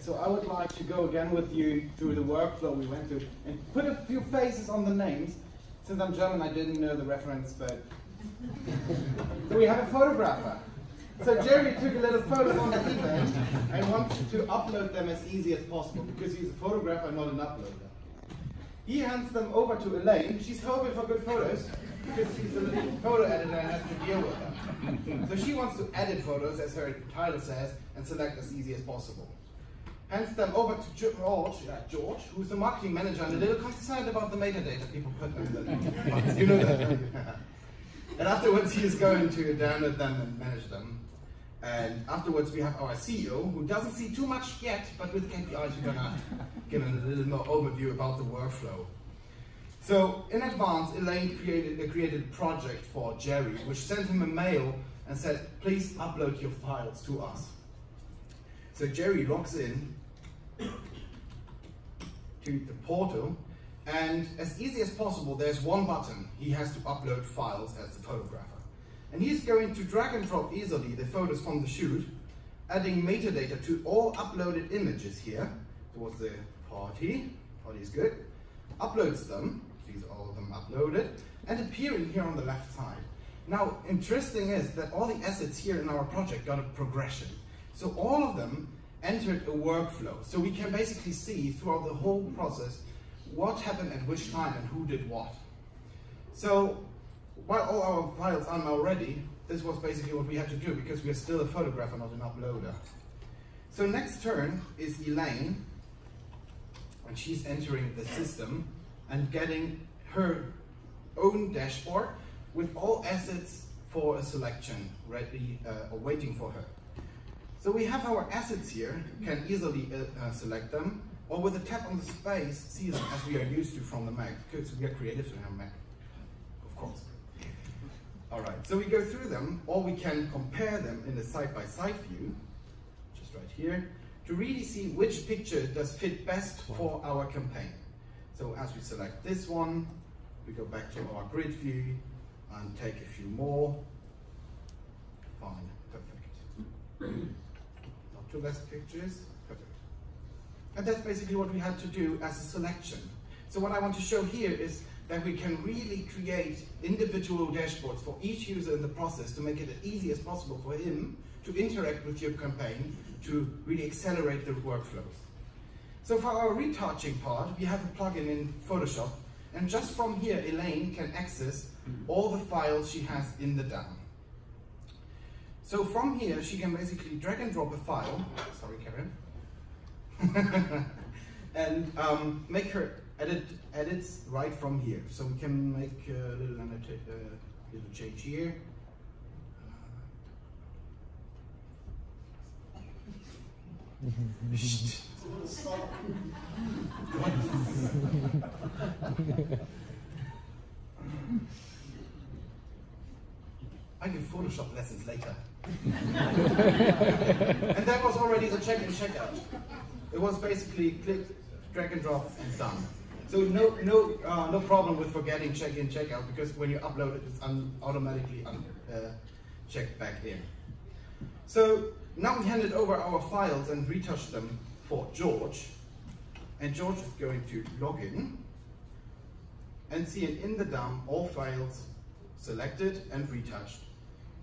so I would like to go again with you through the workflow we went through and put a few faces on the names. Since I'm German, I didn't know the reference, but so we have a photographer. So Jerry took a little photos on the event and wanted to upload them as easy as possible because he's a photographer, not an uploader. He hands them over to Elaine. She's hoping for good photos because she's a photo editor and has to deal with them. So she wants to edit photos, as her title says, and select as easy as possible. Hands them over to George, who's the marketing manager and a little concerned about the metadata people put in the you know that. And afterwards he is going to download them and manage them. And afterwards we have our CEO, who doesn't see too much yet, but with KPIs we're gonna give him a little more overview about the workflow. So in advance, Elaine created a project for Jerry, which sent him a mail and said, please upload your files to us. So Jerry logs in to the portal, and as easy as possible, there's one button. He has to upload files as the photographer. And he's going to drag and drop easily the photos from the shoot, adding metadata to all uploaded images here towards the party. Party is good. Uploads them, these are all of them uploaded, and appearing here on the left side. Now, interesting is that all the assets here in our project got a progression. So all of them entered a workflow. So we can basically see throughout the whole process what happened at which time and who did what. So while all our files are now ready, this was basically what we had to do because we are still a photographer, not an uploader. So next turn is Elaine, and she's entering the system and getting her own dashboard with all assets for a selection ready or waiting for her. So we have our assets here, can easily select them, or with a tap on the space, see them as we are used to from the Mac, because we are creative in our Mac, of course. All right, so we go through them, or we can compare them in the side-by-side view, just right here, to really see which picture does fit best for our campaign. So as we select this one, we go back to our grid view and take a few more. Fine, perfect. Not too less pictures, perfect. And that's basically what we had to do as a selection. So what I want to show here is that we can really create individual dashboards for each user in the process to make it as easy as possible for him to interact with your campaign to really accelerate the workflows. So for our retouching part, we have a plugin in Photoshop, and just from here, Elaine can access all the files she has in the DAM. So from here, she can basically drag and drop a file, sorry Karen, and make her edits right from here. So we can make a little change here. I give Photoshop lessons later. And that was already the check and check out. It was basically click, drag and drop, and done. So no problem with forgetting check in, check out, because when you upload it, it's automatically checked back in. So now we handed over our files and retouched them for George. And George is going to log in and see in the DAM all files selected and retouched,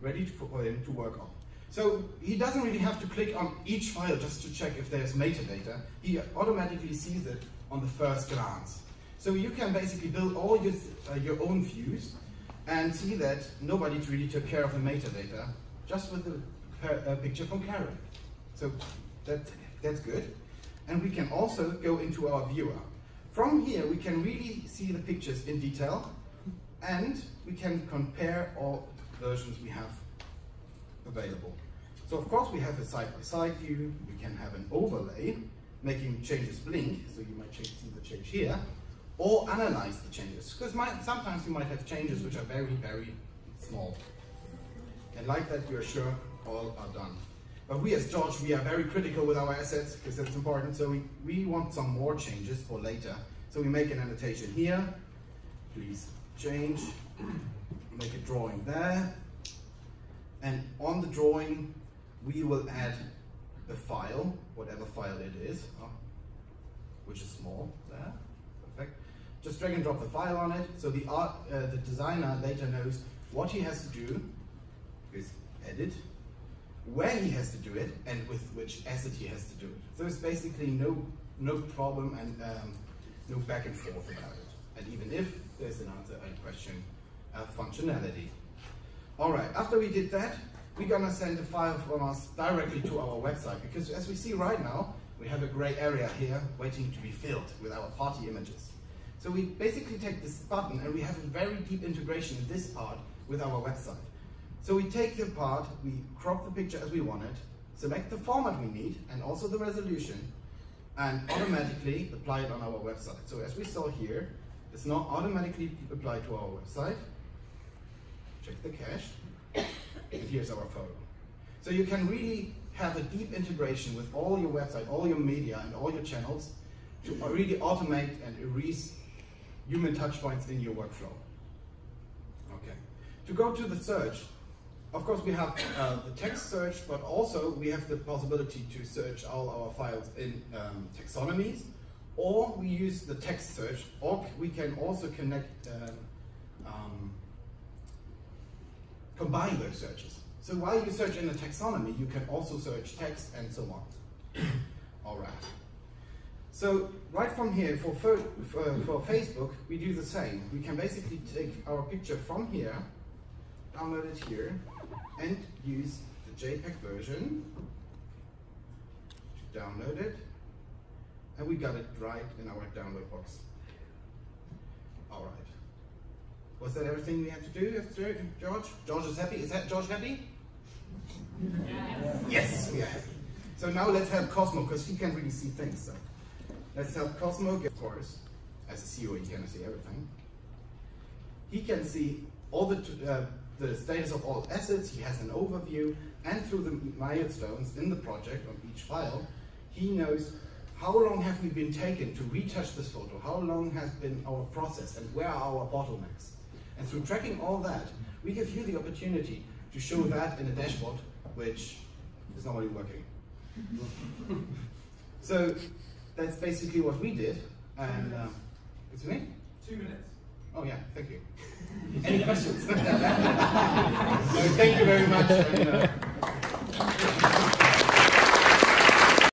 ready for him to work on. So he doesn't really have to click on each file just to check if there's metadata. He automatically sees it on the first glance. So you can basically build all your own views and see that nobody really took care of the metadata, just with a picture from Karen. So that's good. And we can also go into our viewer. From here, we can really see the pictures in detail, and we can compare all versions we have available. So of course we have a side-by-side view, we can have an overlay, making changes blink, so you might see the change here, or analyze the changes, because sometimes you might have changes which are very, very small. And like that, we're sure all are done. But we as George, we are very critical with our assets, because that's important, so we want some more changes for later. So we make an annotation here, please change, make a drawing there, and on the drawing, we will add a file, whatever file it is, which is small, there, perfect. Just drag and drop the file on it, so the designer later knows what he has to do, is edit, where he has to do it, and with which asset he has to do it. So it's basically no problem and no back and forth about it. And even if there's an answer, I question functionality. All right, after we did that, we're gonna send a file from us directly to our website, because as we see right now, we have a gray area here waiting to be filled with our party images. So we basically take this button and we have a very deep integration in this part with our website. So we take the part, we crop the picture as we want it, select the format we need and also the resolution, and automatically apply it on our website. So as we saw here, it's now automatically applied to our website. Check the cache, and here's our photo. So you can really have a deep integration with all your website, all your media, and all your channels to really automate and erase human touch points in your workflow. Okay. To go to the search, of course we have the text search, but also we have the possibility to search all our files in taxonomies, or we use the text search, or we can also combine those searches. So while you search in a taxonomy, you can also search text and so on. All right. So right from here, for Facebook, we do the same. We can basically take our picture from here, download it here, and use the JPEG version to download it. And we got it right in our download box. All right. Was that everything we had to do, George? George is happy? Is that George happy? Yes, we are happy. So now let's help Cosmo, because he can really see things. So let's help Cosmo, of course, as a CEO, he can see everything. He can see all the status of all assets, he has an overview, and through the milestones in the project on each file, he knows how long have we been taken to retouch this photo, how long has been our process, and where are our bottlenecks. And through tracking all that, we give you the opportunity to show that in a dashboard, which is not really working. So that's basically what we did. And it's me? 2 minutes. Oh yeah, thank you. Any questions? So thank you very much. And,